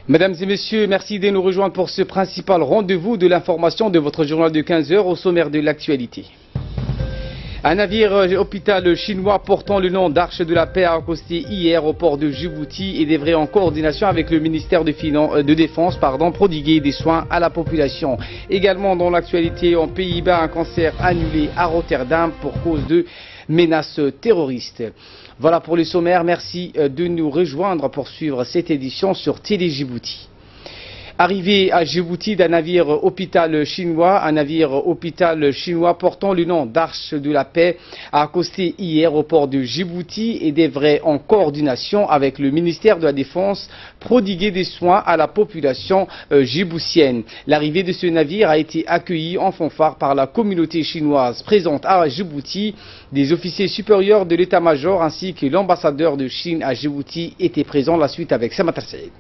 Mesdames et messieurs, merci de nous rejoindre pour ce principal rendez-vous de l'information de votre journal de 15 heures au sommaire de l'actualité. Un navire hôpital chinois portant le nom d'Arche de la Paix a accosté hier au port de Djibouti et devrait en coordination avec le ministère de Défense prodiguer des soins à la population. Également dans l'actualité, en Pays-Bas, un concert annulé à Rotterdam pour cause de menaces terroristes. Voilà pour le sommaire, merci de nous rejoindre pour suivre cette édition sur Télé Djibouti. Arrivé à Djibouti d'un navire hôpital chinois, un navire hôpital chinois portant le nom d'Arche de la Paix a accosté hier au port de Djibouti et devrait en coordination avec le ministère de la Défense prodiguer des soins à la population djiboutienne. L'arrivée de ce navire a été accueillie en fanfare par la communauté chinoise présente à Djibouti. Des officiers supérieurs de l'état-major ainsi que l'ambassadeur de Chine à Djibouti étaient présents. La suite avec Samata Saïd.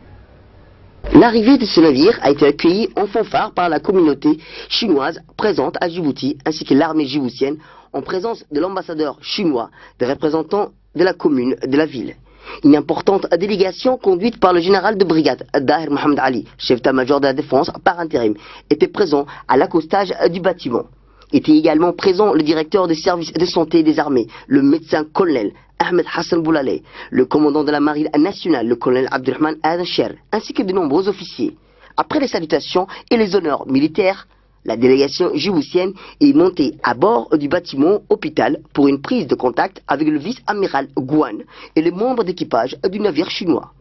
L'arrivée de ce navire a été accueillie en fanfare par la communauté chinoise présente à Djibouti, ainsi que l'armée djiboutienne, en présence de l'ambassadeur chinois, des représentants de la commune de la ville. Une importante délégation conduite par le général de brigade Daher Mohamed Ali, chef d'état-major de la défense par intérim, était présent à l'accostage du bâtiment. Était également présent le directeur des services de santé des armées, le médecin-colonel Ahmed Hassan Boulaleh, le commandant de la marine nationale, le colonel Abdurrahman Adencher, ainsi que de nombreux officiers. Après les salutations et les honneurs militaires, la délégation djiboutienne est montée à bord du bâtiment hôpital pour une prise de contact avec le vice-amiral Guan et les membres d'équipage du navire chinois.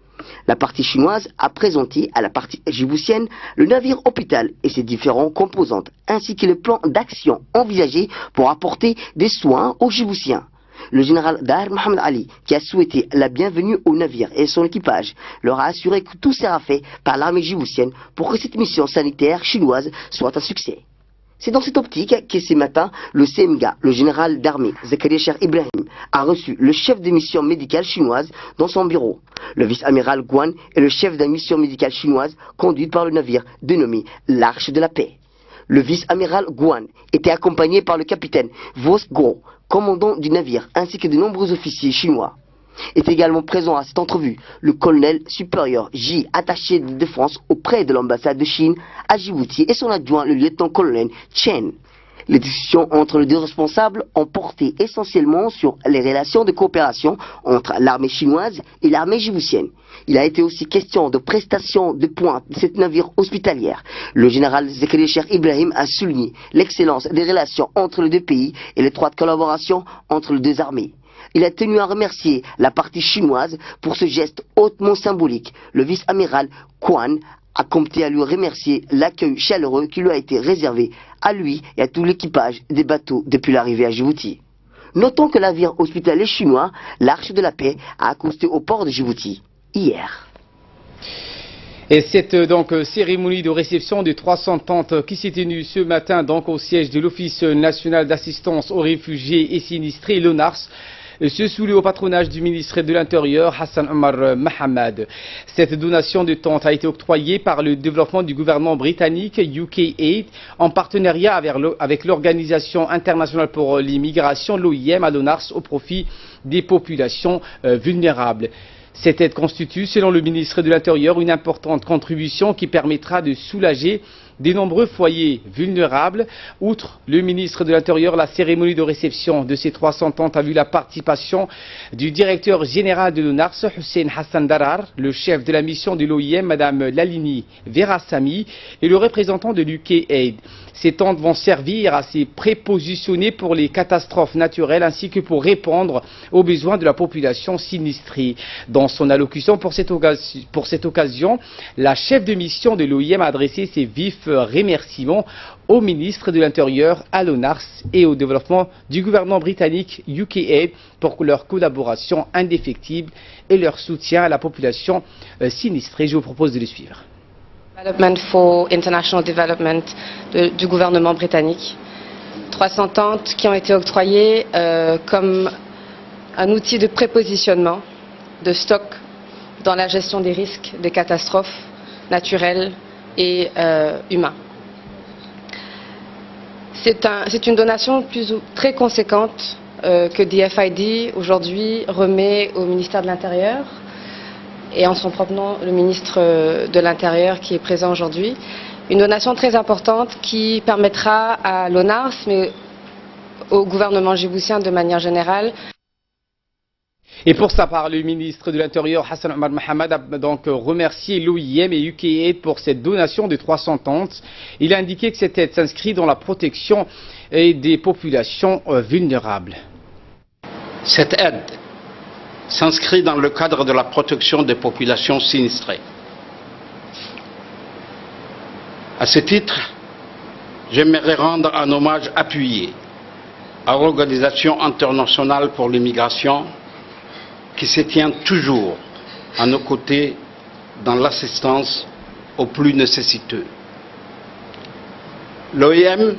La partie chinoise a présenté à la partie djiboutienne le navire hôpital et ses différentes composantes, ainsi que le plan d'action envisagé pour apporter des soins aux Djiboutiens. Le général Daher Mohamed Ali, qui a souhaité la bienvenue au navire et son équipage, leur a assuré que tout sera fait par l'armée djiboutienne pour que cette mission sanitaire chinoise soit un succès. C'est dans cette optique que ce matin, le CMGA, le général d'armée Zakaria Cher Ibrahim, a reçu le chef de mission médicale chinoise dans son bureau. Le vice-amiral Guan est le chef de la mission médicale chinoise conduite par le navire dénommé l'Arche de la Paix. Le vice-amiral Guan était accompagné par le capitaine Vos Go, commandant du navire, ainsi que de nombreux officiers chinois. Est également présent à cette entrevue le colonel supérieur J, attaché de défense auprès de l'ambassade de Chine à Djibouti, et son adjoint, le lieutenant-colonel Chen. Les discussions entre les deux responsables ont porté essentiellement sur les relations de coopération entre l'armée chinoise et l'armée djiboutienne. Il a été aussi question de prestation de pointe de cette navire hospitalière. Le général Zakaria Cher Ibrahim a souligné l'excellence des relations entre les deux pays et l'étroite collaboration entre les deux armées. Il a tenu à remercier la partie chinoise pour ce geste hautement symbolique. Le vice-amiral Guan a compté à lui remercier l'accueil chaleureux qui lui a été réservé à lui et à tout l'équipage des bateaux depuis l'arrivée à Djibouti. Notons que le navire hospitalier chinois, l'Arche de la Paix, a accosté au port de Djibouti hier. Et cette cérémonie de réception de 300 tentes qui s'est tenue ce matin au siège de l'Office national d'assistance aux réfugiés et sinistrés, l'ONARS, sous le patronage du ministre de l'Intérieur, Hassan Omar Mohamed. Cette donation de tentes a été octroyée par le développement du gouvernement britannique UKAID en partenariat avec l'Organisation internationale pour l'immigration, l'OIM, à l'ONARS, au profit des populations vulnérables. Cette aide constitue, selon le ministre de l'Intérieur, une importante contribution qui permettra de soulager des nombreux foyers vulnérables. Outre le ministre de l'Intérieur, la cérémonie de réception de ces 300 tentes a vu la participation du directeur général de l'ONARS, Hussein Hassan Darar, le chef de la mission de l'OIM, Madame Lalini Verasamy, et le représentant de l'UKAID. Ces tentes vont servir à se prépositionner pour les catastrophes naturelles ainsi que pour répondre aux besoins de la population sinistrée. Dans son allocution pour cette occasion, la chef de mission de l'OIM a adressé ses vifs remerciements au ministre de l'Intérieur, à l'ONARS et au développement du gouvernement britannique UKAID pour leur collaboration indéfectible et leur soutien à la population sinistrée. Je vous propose de le suivre. Development for International Development du gouvernement britannique. 300 tentes qui ont été octroyées comme un outil de prépositionnement de stock dans la gestion des risques de catastrophes naturelles et humains. C'est une donation très conséquente que DFID aujourd'hui remet au ministère de l'Intérieur et en son propre nom le ministre de l'Intérieur qui est présent aujourd'hui. Une donation très importante qui permettra à l'ONARS, mais au gouvernement djiboutien de manière générale. Et pour sa part, le ministre de l'Intérieur, Hassan Omar Mohamed, a donc remercié l'OIM et UKAID pour cette donation de 300 tentes. Il a indiqué que cette aide s'inscrit dans la protection des populations vulnérables. Cette aide s'inscrit dans le cadre de la protection des populations sinistrées. À ce titre, j'aimerais rendre un hommage appuyé à l'Organisation internationale pour l'immigration qui se tient toujours à nos côtés dans l'assistance aux plus nécessiteux. L'OIM,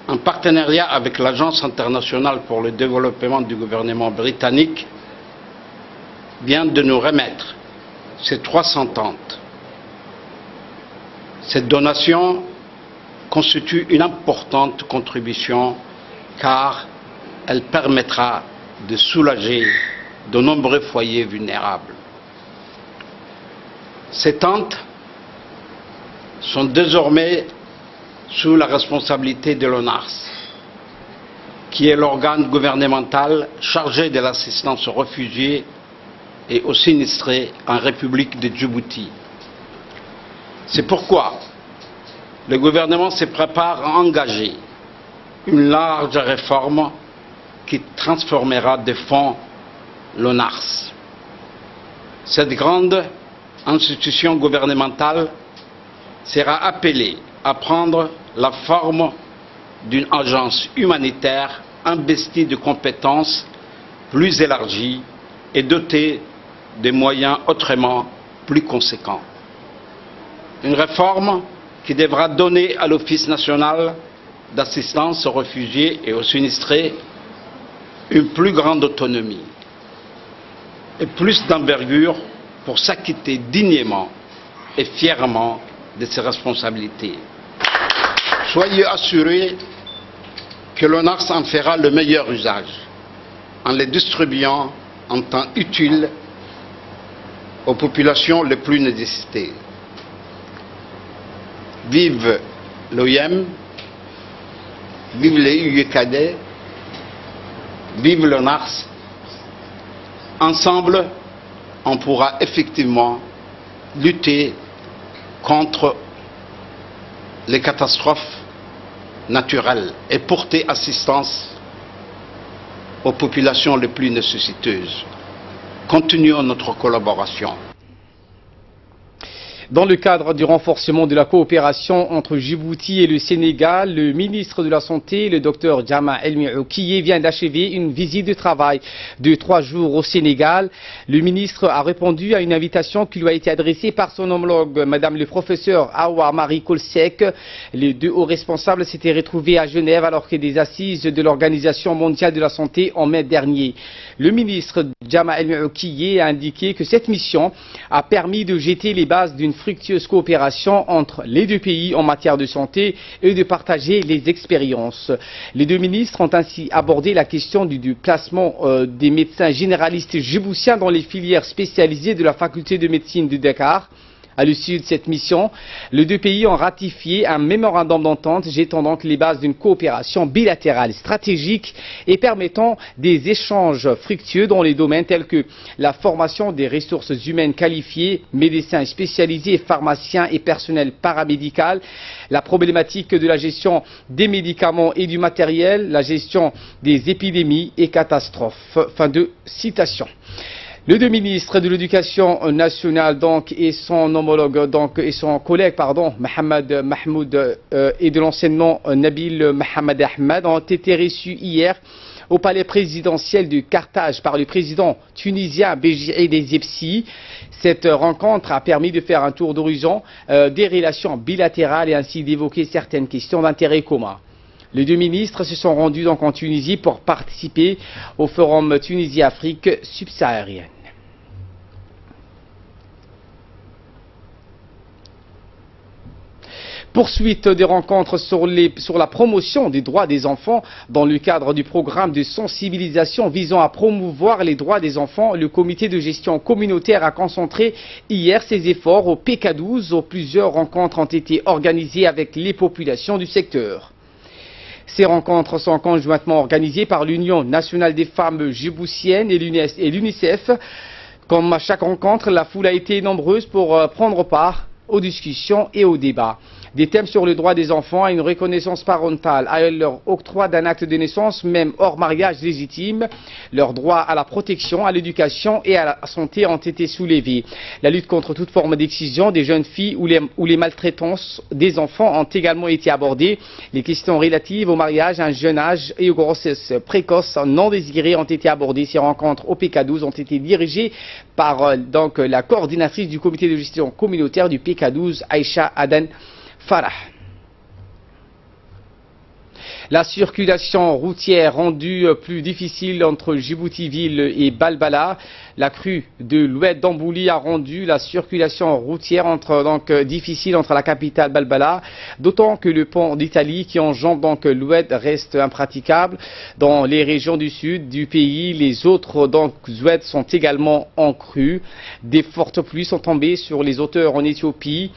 en partenariat avec l'Agence internationale pour le développement du gouvernement britannique, vient de nous remettre ces 300 tentes. Cette donation constitue une importante contribution car elle permettra de soulager de nombreux foyers vulnérables. Ces tentes sont désormais sous la responsabilité de l'ONARS, qui est l'organe gouvernemental chargé de l'assistance aux réfugiés et aux sinistrés en République de Djibouti. C'est pourquoi le gouvernement se prépare à engager une large réforme qui transformera de fond l'ONARS. Cette grande institution gouvernementale sera appelée à prendre la forme d'une agence humanitaire investie de compétences plus élargies et dotée de moyens autrement plus conséquents. Une réforme qui devra donner à l'Office national d'assistance aux réfugiés et aux sinistrés une plus grande autonomie et plus d'envergure pour s'acquitter dignement et fièrement de ses responsabilités. Soyez assurés que l'ONARS en fera le meilleur usage en les distribuant en temps utile aux populations les plus nécessitées. Vive l'OIM, vive les UKAID, vive l'ONARS. Ensemble, on pourra effectivement lutter contre les catastrophes naturelles et porter assistance aux populations les plus nécessiteuses. Continuons notre collaboration. Dans le cadre du renforcement de la coopération entre Djibouti et le Sénégal, le ministre de la Santé, le Dr Jama Elmi Oukiye, vient d'achever une visite de travail de 3 jours au Sénégal. Le ministre a répondu à une invitation qui lui a été adressée par son homologue, Madame le professeur Awa Marie Kolsek. Les 2 hauts responsables s'étaient retrouvés à Genève alors que des assises de l'Organisation mondiale de la santé en mai dernier. Le ministre Jama Elmi Oukiye a indiqué que cette mission a permis de jeter les bases d'une fructueuse coopération entre les 2 pays en matière de santé et de partager les expériences. Les 2 ministres ont ainsi abordé la question du placement des médecins généralistes djiboutiens dans les filières spécialisées de la faculté de médecine de Dakar. À l'issue de cette mission, les 2 pays ont ratifié un mémorandum d'entente jetant donc les bases d'une coopération bilatérale stratégique et permettant des échanges fructueux dans les domaines tels que la formation des ressources humaines qualifiées, médecins spécialisés, pharmaciens et personnel paramédical, la problématique de la gestion des médicaments et du matériel, la gestion des épidémies et catastrophes. Fin de citation. Les 2 ministres de l'Éducation nationale donc, et son homologue et son collègue Mohamed Mahmoud et de l'enseignement Nabil Mohamed Ahmed ont été reçus hier au palais présidentiel de Carthage par le président tunisien Béji Essebsi. Cette rencontre a permis de faire un tour d'horizon des relations bilatérales et ainsi d'évoquer certaines questions d'intérêt commun. Les 2 ministres se sont rendus donc en Tunisie pour participer au forum Tunisie-Afrique subsaharienne. Poursuite des rencontres sur la promotion des droits des enfants dans le cadre du programme de sensibilisation visant à promouvoir les droits des enfants. Le comité de gestion communautaire a concentré hier ses efforts au PK12 où plusieurs rencontres ont été organisées avec les populations du secteur. Ces rencontres sont conjointement organisées par l'Union nationale des femmes djiboutiennes et l'UNICEF. Comme à chaque rencontre, la foule a été nombreuse pour prendre part aux discussions et aux débats. Des thèmes sur le droit des enfants à une reconnaissance parentale, à leur octroi d'un acte de naissance, même hors mariage légitime, leur droit à la protection, à l'éducation et à la santé ont été soulevés. La lutte contre toute forme d'excision des jeunes filles ou les maltraitances des enfants ont également été abordées. Les questions relatives au mariage à un jeune âge et aux grossesses précoces non désirées ont été abordées. Ces rencontres au PK12 ont été dirigées par la coordinatrice du comité de gestion communautaire du PK12, Aïcha Adan Farah. La circulation routière rendue plus difficile entre Djibouti-Ville et Balbala. La crue de l'Oued d'Ambouli a rendu la circulation routière difficile entre la capitale Balbala, d'autant que le pont d'Italie qui enjambe l'Oued reste impraticable. Dans les régions du sud du pays, les autres Oued sont également en crue. Des fortes pluies sont tombées sur les hauteurs en Éthiopie.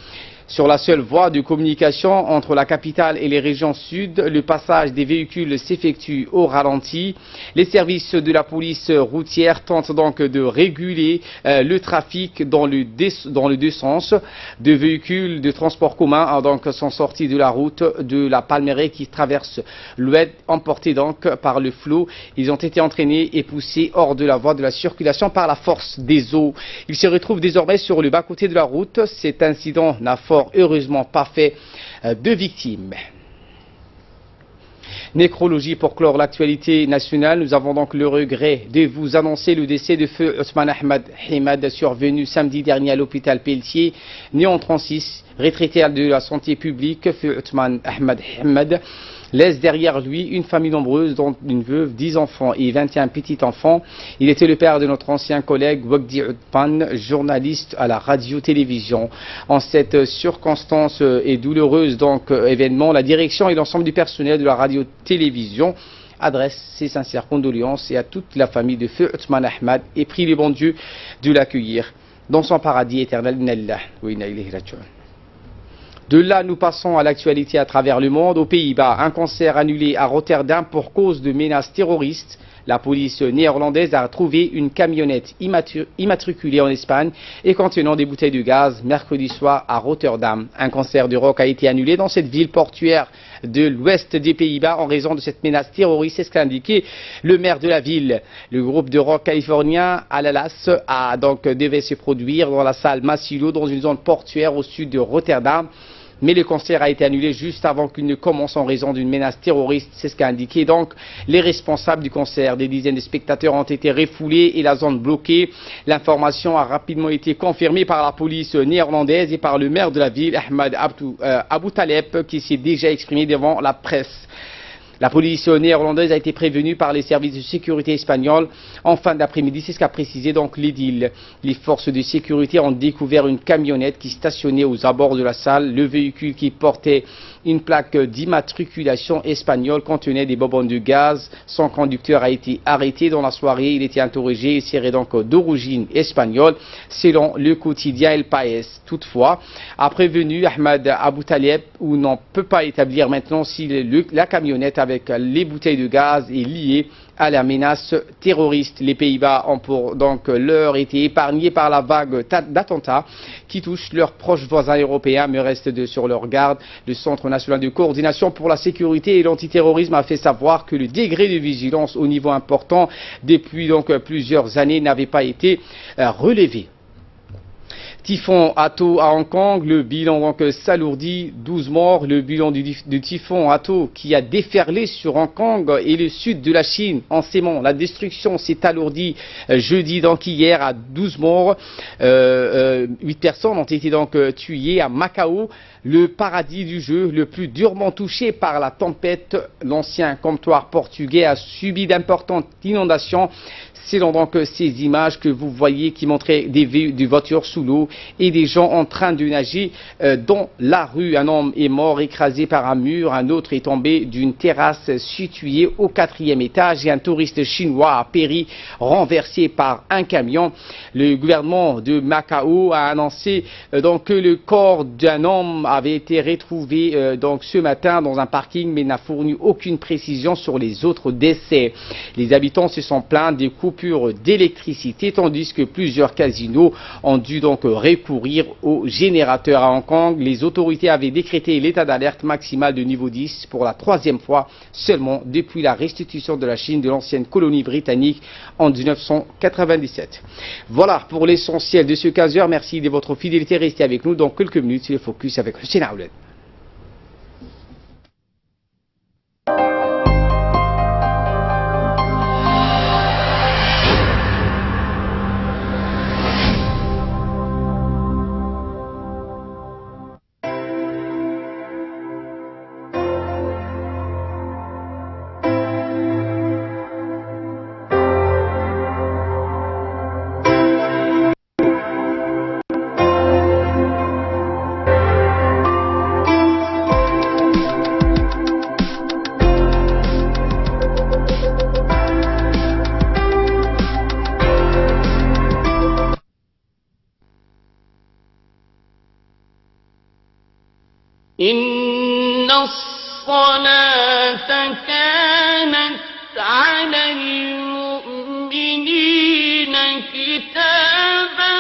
Sur la seule voie de communication entre la capitale et les régions sud, le passage des véhicules s'effectue au ralenti. Les services de la police routière tentent donc de réguler le trafic dans les deux sens. Deux véhicules de transport commun sont sortis de la route de la Palmeraie qui traverse l'Oued, emportés par le flot. Ils ont été entraînés et poussés hors de la voie de la circulation par la force des eaux. Ils se retrouvent désormais sur le bas-côté de la route. Cet incident n'a heureusement pas fait de victimes. Nécrologie pour clore l'actualité nationale. Nous avons donc le regret de vous annoncer le décès de feu Othman Ahmed Himad survenu samedi dernier à l'hôpital Pelletier, né en 1936, retraité de la santé publique. Feu Othman Ahmed Himad laisse derrière lui une famille nombreuse, dont une veuve, 10 enfants et 21 petits-enfants. Il était le père de notre ancien collègue Wagdi Oudpan, journaliste à la radio-télévision. En cette circonstance et douloureuse événement, la direction et l'ensemble du personnel de la radio-télévision adressent ses sincères condoléances et à toute la famille de feu Othman Ahmed et prie le bon Dieu de l'accueillir dans son paradis éternel. De là, nous passons à l'actualité à travers le monde. Aux Pays-Bas, un concert annulé à Rotterdam pour cause de menaces terroristes. La police néerlandaise a trouvé une camionnette immatriculée en Espagne et contenant des bouteilles de gaz mercredi soir à Rotterdam. Un concert de rock a été annulé dans cette ville portuaire de l'ouest des Pays-Bas en raison de cette menace terroriste, c'est ce qu'a indiqué le maire de la ville. Le groupe de rock californien Alalas devait se produire dans la salle Massilo dans une zone portuaire au sud de Rotterdam. Mais le concert a été annulé juste avant qu'il ne commence en raison d'une menace terroriste. C'est ce qu'a indiqué donc les responsables du concert. Des dizaines de spectateurs ont été refoulés et la zone bloquée. L'information a rapidement été confirmée par la police néerlandaise et par le maire de la ville, Ahmed Abou Taleb, qui s'est déjà exprimé devant la presse. La police néerlandaise a été prévenue par les services de sécurité espagnols en fin d'après-midi, c'est ce qu'a précisé donc l'édile. Les forces de sécurité ont découvert une camionnette qui stationnait aux abords de la salle. Le véhicule qui portait une plaque d'immatriculation espagnole contenait des bonbonnes de gaz. Son conducteur a été arrêté dans la soirée. Il était interrogé et serait donc d'origine espagnole, selon le quotidien El País. Toutefois, a prévenu Ahmed Abou Taleb, où n'on peut pas établir maintenant si la camionnette avec les bouteilles de gaz est liée à la menace terroriste. Les Pays-Bas ont pour donc l'heure été épargnés par la vague d'attentats qui touche leurs proches voisins européens, mais restent sur leur garde. Le Centre national de coordination pour la sécurité et l'antiterrorisme a fait savoir que le degré de vigilance au niveau important depuis donc plusieurs années n'avait pas été relevé. Typhon Hato à Hong Kong, le bilan s'alourdit, 12 morts. Le bilan du typhon Hato qui a déferlé sur Hong Kong et le sud de la Chine en sémant. La destruction s'est alourdie jeudi, hier, à 12 morts. 8 personnes ont été tuées à Macao, le paradis du jeu, le plus durement touché par la tempête. L'ancien comptoir portugais a subi d'importantes inondations. C'est donc ces images que vous voyez qui montraient des voitures sous l'eau. et des gens en train de nager dans la rue. Un homme est mort écrasé par un mur, un autre est tombé d'une terrasse située au 4e étage et un touriste chinois a péri renversé par un camion. Le gouvernement de Macao a annoncé donc que le corps d'un homme avait été retrouvé donc ce matin dans un parking, mais n'a fourni aucune précision sur les autres décès. Les habitants se sont plaints des coupures d'électricité, tandis que plusieurs casinos ont dû donc recourir aux générateurs. À Hong Kong, les autorités avaient décrété l'état d'alerte maximal de niveau 10 pour la 3e fois seulement depuis la restitution de la Chine de l'ancienne colonie britannique en 1997. Voilà pour l'essentiel de ce 15h. Merci de votre fidélité. Restez avec nous dans quelques minutes sur le Focus avec Hussein Aouled. إن الصلاة كانت على المؤمنين كتابا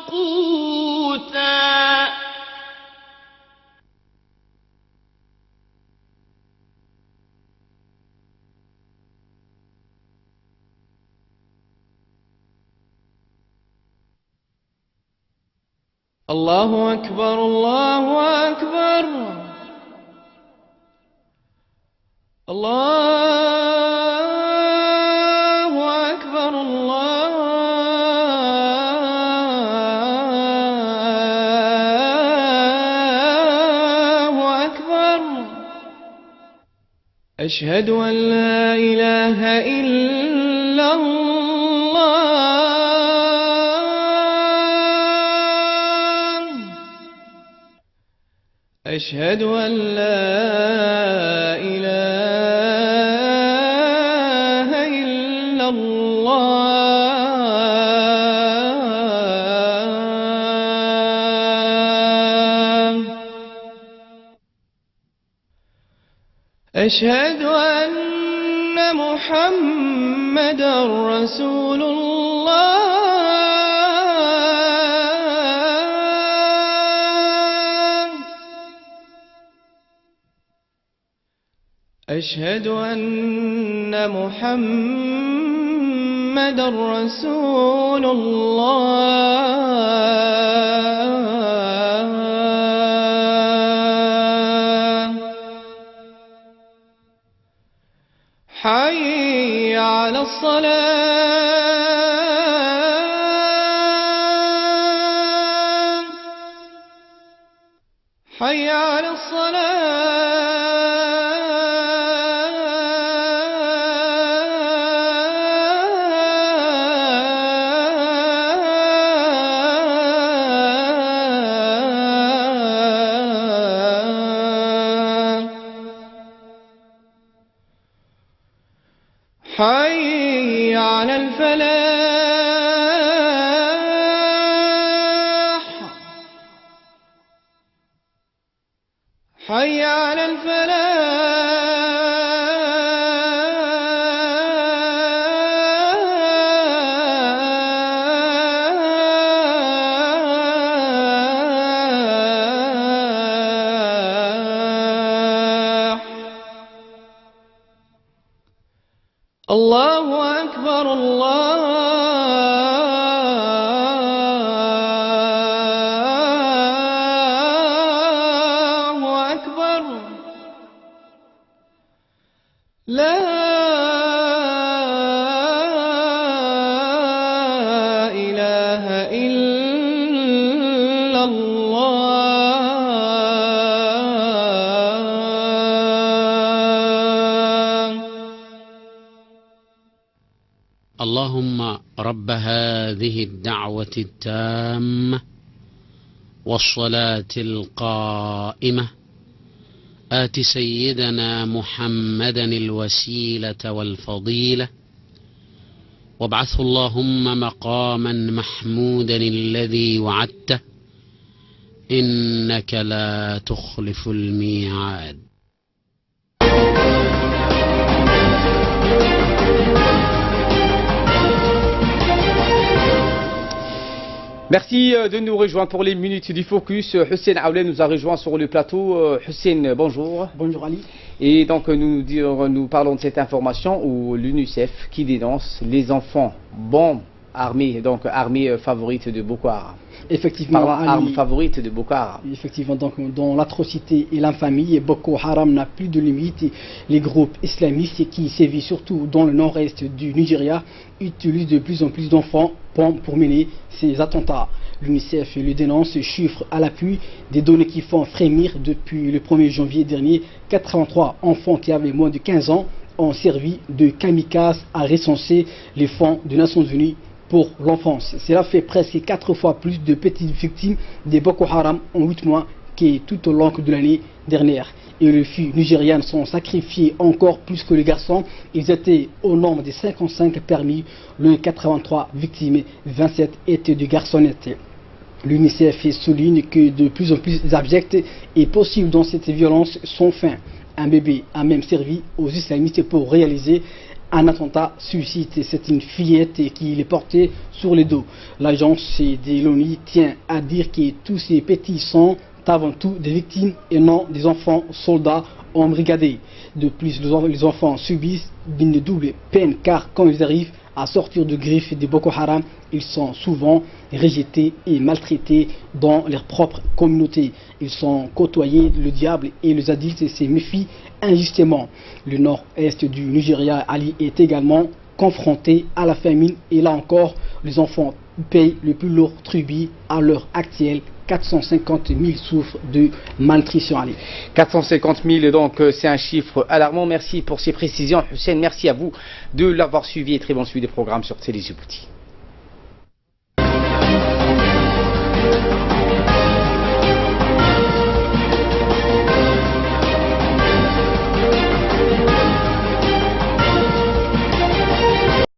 موقوتا الله أكبر الله أكبر الله أكبر الله أكبر أشهد أن لا إله إلا الله أشهد أن لا إله إلا الله أشهد أن محمدا رسول الله أشهد أن محمدا رسول الله حي على الصلاة حي على حي على الفلاح حي على الفلاح الله أكبر الله أكبر لا إله إلا الله اللهم رب هذه الدعوة التامة والصلاة القائمة آت سيدنا محمدا الوسيلة والفضيلة وابعثه اللهم مقاما محمودا الذي وعدته إنك لا تخلف الميعاد. Merci de nous rejoindre pour les minutes du focus. Hussein Aoulé nous a rejoint sur le plateau. Hussein, bonjour. Bonjour Ali. Et donc nous parlons de cette information où l'UNICEF qui dénonce les enfants bombes armées, donc armée favorite de Boko Haram. Effectivement, arme favorite de Boko Haram. Effectivement, donc dans l'atrocité et l'infamie, Boko Haram n'a plus de limite. Les groupes islamistes qui sévissent surtout dans le nord-est du Nigeria utilisent de plus en plus d'enfants pour mener ces attentats. L'UNICEF le dénonce, chiffre à l'appui, des données qui font frémir. Depuis le 1er janvier dernier, 83 enfants qui avaient moins de 15 ans ont servi de kamikazes à recenser les fonds des Nations Unies pour l'enfance. Cela fait presque 4 fois plus de petites victimes de Boko Haram en 8 mois que tout au long de l'année dernière. Et les filles nigérianes sont sacrifiées encore plus que les garçons. Ils étaient au nombre de 55 parmi les 83 victimes, 27 étaient des garçonnettes. L'UNICEF souligne que de plus en plus abjects et possibles dans cette violence sont fins. Un bébé a même servi aux islamistes pour réaliser un attentat suicide. C'est une fillette qui les portait sur le dos. L'agence de l'ONU tient à dire que tous ces petits sont avant tout des victimes et non des enfants soldats embrigadés. De plus, les enfants subissent une double peine car quand ils arrivent à sortir de griffes de Boko Haram, ils sont souvent rejetés et maltraités dans leur propre communauté. Ils sont côtoyés, le diable et les adultes se méfient injustement. Le nord-est du Nigeria, Ali, est également confronté à la famine et là encore, les enfants payent le plus lourd tribut à l'heure actuelle. 450 000 souffrent de malnutrition. 450 000, donc c'est un chiffre alarmant. Merci pour ces précisions. Hussein, merci à vous de l'avoir suivi et très bon suivi des programmes sur Télé Djibouti.